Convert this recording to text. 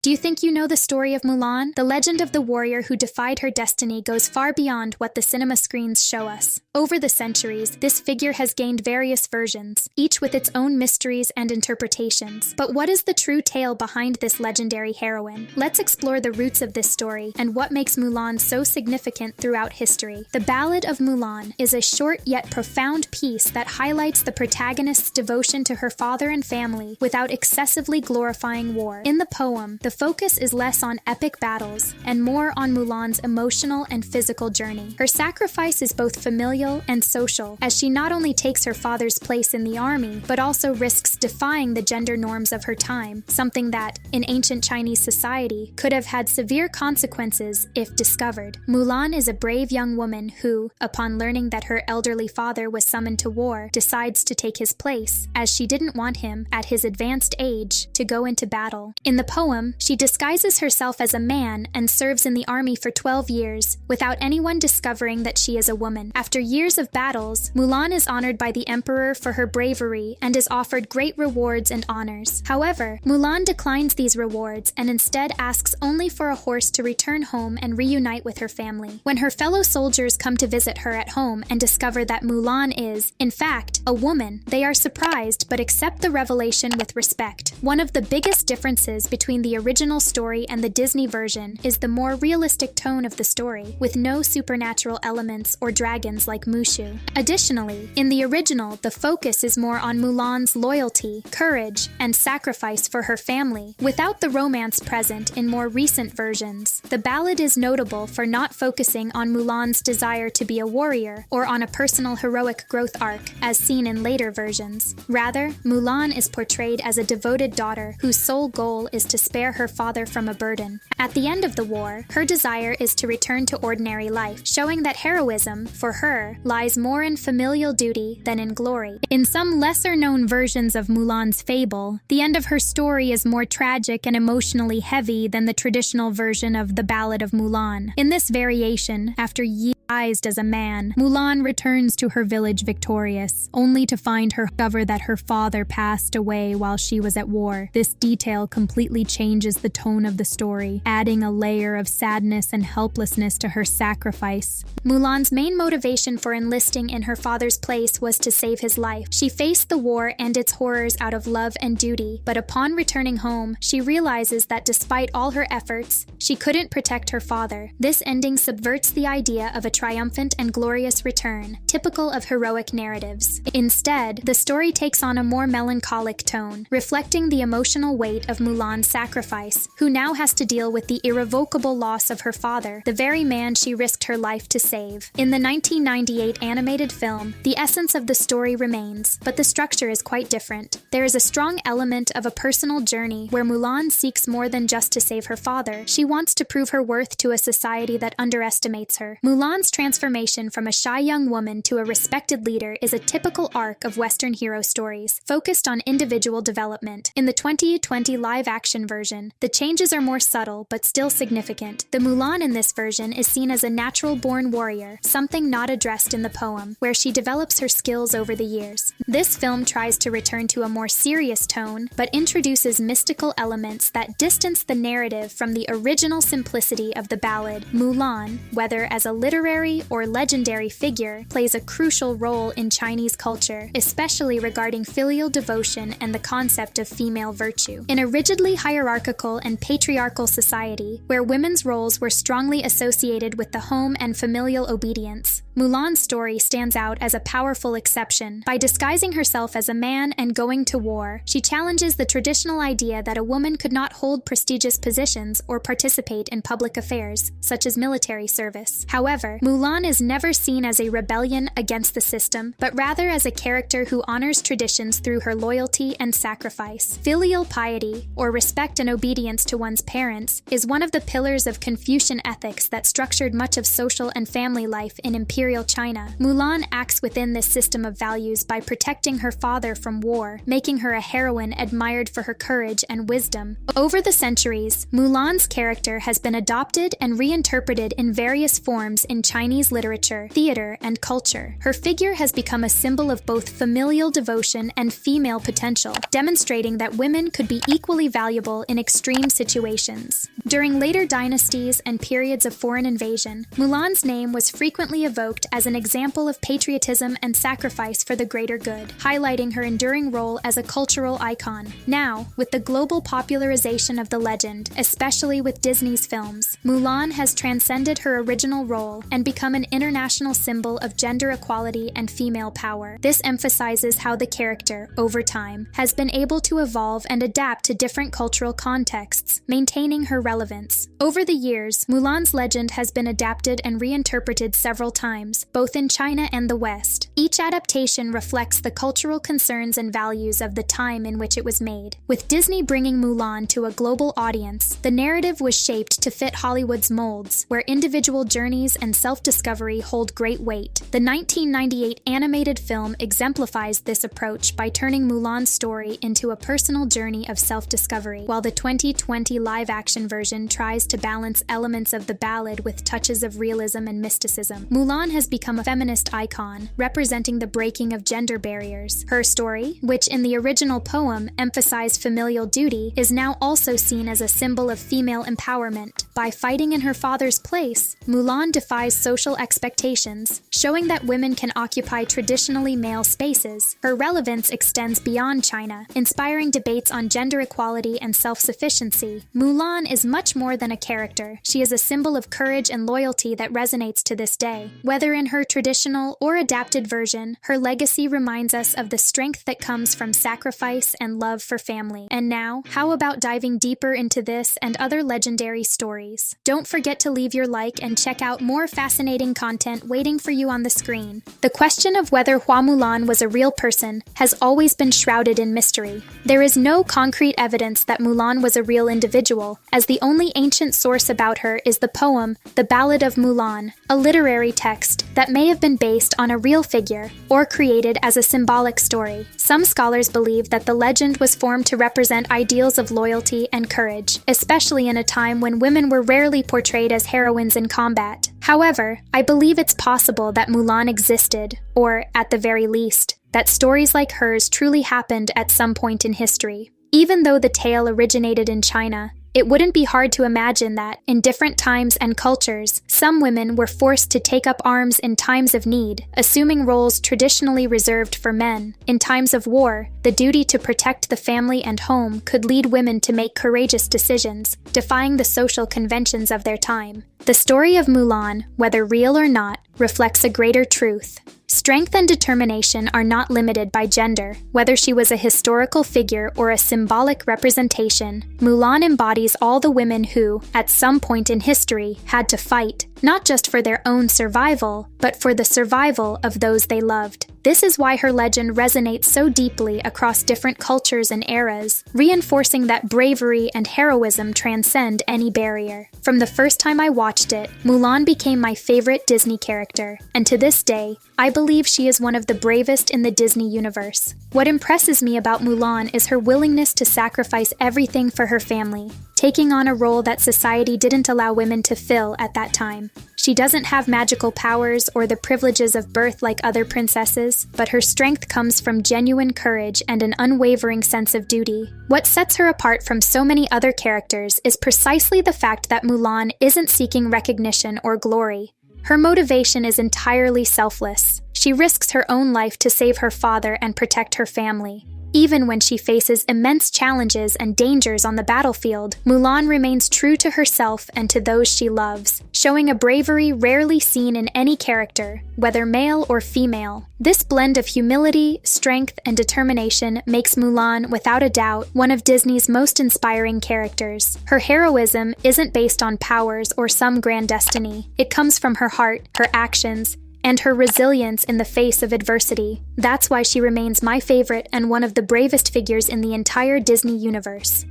Do you think you know the story of Mulan? The legend of the warrior who defied her destiny goes far beyond what the cinema screens show us. Over the centuries, this figure has gained various versions, each with its own mysteries and interpretations. But what is the true tale behind this legendary heroine? Let's explore the roots of this story and what makes Mulan so significant throughout history. The Ballad of Mulan is a short yet profound piece that highlights the protagonist's devotion to her father and family without excessively glorifying war. In the poem, the focus is less on epic battles and more on Mulan's emotional and physical journey. Her sacrifice is both familial and social, as she not only takes her father's place in the army, but also risks defying the gender norms of her time, something that, in ancient Chinese society, could have had severe consequences if discovered. Mulan is a brave young woman who, upon learning that her elderly father was summoned to war, decides to take his place, as she didn't want him, at his advanced age, to go into battle. In the poem, she disguises herself as a man and serves in the army for 12 years, without anyone discovering that she is a woman. After years of battles, Mulan is honored by the emperor for her bravery and is offered great rewards and honors. However, Mulan declines these rewards and instead asks only for a horse to return home and reunite with her family. When her fellow soldiers come to visit her at home and discover that Mulan is, in fact, a woman, they are surprised but accept the revelation with respect. One of the biggest differences between the original story and the Disney version is the more realistic tone of the story, with no supernatural elements or dragons like Mushu. Additionally, in the original, the focus is more on Mulan's loyalty, courage, and sacrifice for her family, without the romance present in more recent versions. The ballad is notable for not focusing on Mulan's desire to be a warrior or on a personal heroic growth arc, as seen in later versions. Rather, Mulan is portrayed as a devoted daughter whose sole goal is to spare her father from a burden. At the end of the war, her desire is to return to ordinary life, showing that heroism, for her, lies more in familial duty than in glory. In some lesser-known versions of Mulan's fable, the end of her story is more tragic and emotionally heavy than the traditional version of the Ballad of Mulan. In this variation, after years as a man, Mulan returns to her village victorious, only to find her discover that her father passed away while she was at war. This detail completely changes the tone of the story, adding a layer of sadness and helplessness to her sacrifice. Mulan's main motivation for enlisting in her father's place was to save his life. She faced the war and its horrors out of love and duty, but upon returning home, she realizes that despite all her efforts, she couldn't protect her father. This ending subverts the idea of a triumphant and glorious return, typical of heroic narratives. Instead, the story takes on a more melancholic tone, reflecting the emotional weight of Mulan's sacrifice, who now has to deal with the irrevocable loss of her father, the very man she risked her life to save. In the 1998 animated film, the essence of the story remains, but the structure is quite different. There is a strong element of a personal journey where Mulan seeks more than just to save her father. She wants to prove her worth to a society that underestimates her. Mulan's transformation from a shy young woman to a respected leader is a typical arc of Western hero stories, focused on individual development. In the 2020 live-action version, the changes are more subtle but still significant. The Mulan in this version is seen as a natural-born warrior, something not addressed in the poem, where she develops her skills over the years. This film tries to return to a more serious tone, but introduces mystical elements that distance the narrative from the original simplicity of the ballad. Mulan, whether as a literary or legendary figure, plays a crucial role in Chinese culture, especially regarding filial devotion and the concept of female virtue. In a rigidly hierarchical and patriarchal society, where women's roles were strongly associated with the home and familial obedience, Mulan's story stands out as a powerful exception. By disguising herself as a man and going to war, she challenges the traditional idea that a woman could not hold prestigious positions or participate in public affairs, such as military service. However, Mulan is never seen as a rebellion against the system, but rather as a character who honors traditions through her loyalty and sacrifice. Filial piety, or respect and obedience to one's parents, is one of the pillars of Confucian ethics that structured much of social and family life in Imperial China. Mulan acts within this system of values by protecting her father from war, making her a heroine admired for her courage and wisdom. Over the centuries, Mulan's character has been adopted and reinterpreted in various forms in Chinese literature, theater, and culture. Her figure has become a symbol of both familial devotion and female potential, demonstrating that women could be equally valuable in extreme situations. During later dynasties and periods of foreign invasion, Mulan's name was frequently evoked as an example of patriotism and sacrifice for the greater good, highlighting her enduring role as a cultural icon. Now, with the global popularization of the legend, especially with Disney's films, Mulan has transcended her original role and become an international symbol of gender equality and female power. This emphasizes how the character, over time, has been able to evolve and adapt to different cultural contexts, maintaining her relevance. Over the years, Mulan's legend has been adapted and reinterpreted several times, both in China and the West. Each adaptation reflects the cultural concerns and values of the time in which it was made. With Disney bringing Mulan to a global audience, the narrative was shaped to fit Hollywood's molds, where individual journeys and self-discovery hold great weight. The 1998 animated film exemplifies this approach by turning Mulan's story into a personal journey of self-discovery, while the 2020 live-action version tries to balance elements of the ballad with touches of realism and mysticism. Mulan has become a feminist icon, representing the breaking of gender barriers. Her story, which in the original poem emphasized familial duty, is now also seen as a symbol of female empowerment. By fighting in her father's place, Mulan defies social expectations, showing that women can occupy traditionally male spaces. Her relevance extends beyond China, inspiring debates on gender equality and self-sufficiency. Mulan is much more than a character. She is a symbol of courage and loyalty that resonates to this day. Whether in her traditional or adapted version, her legacy reminds us of the strength that comes from sacrifice and love for family. And now, how about diving deeper into this and other legendary stories? Don't forget to leave your like and check out more fascinating content waiting for you on the screen. The question of whether Hua Mulan was a real person has always been shrouded in mystery. There is no concrete evidence that Mulan was a real individual, as the only ancient source about her is the poem, The Ballad of Mulan, a literary text that may have been based on a real figure or created as a symbolic story. Some scholars believe that the legend was formed to represent ideals of loyalty and courage, especially in a time when women were rarely portrayed as heroines in combat. However, I believe it's possible that Mulan existed, or, at the very least, that stories like hers truly happened at some point in history. Even though the tale originated in China, it wouldn't be hard to imagine that, in different times and cultures, some women were forced to take up arms in times of need, assuming roles traditionally reserved for men. In times of war, the duty to protect the family and home could lead women to make courageous decisions, defying the social conventions of their time. The story of Mulan, whether real or not, reflects a greater truth. Strength and determination are not limited by gender. Whether she was a historical figure or a symbolic representation, Mulan embodies all the women who, at some point in history, had to fight, not just for their own survival, but for the survival of those they loved. This is why her legend resonates so deeply across different cultures and eras, reinforcing that bravery and heroism transcend any barrier. From the first time I watched it, Mulan became my favorite Disney character, and to this day, I believe she is one of the bravest in the Disney universe. What impresses me about Mulan is her willingness to sacrifice everything for her family, taking on a role that society didn't allow women to fill at that time. She doesn't have magical powers or the privileges of birth like other princesses, but her strength comes from genuine courage and an unwavering sense of duty. What sets her apart from so many other characters is precisely the fact that Mulan isn't seeking recognition or glory. Her motivation is entirely selfless. She risks her own life to save her father and protect her family. Even when she faces immense challenges and dangers on the battlefield, Mulan remains true to herself and to those she loves, showing a bravery rarely seen in any character, whether male or female. This blend of humility, strength, and determination makes Mulan, without a doubt, one of Disney's most inspiring characters. Her heroism isn't based on powers or some grand destiny. It comes from her heart, her actions, and her resilience in the face of adversity. That's why she remains my favorite and one of the bravest figures in the entire Disney universe.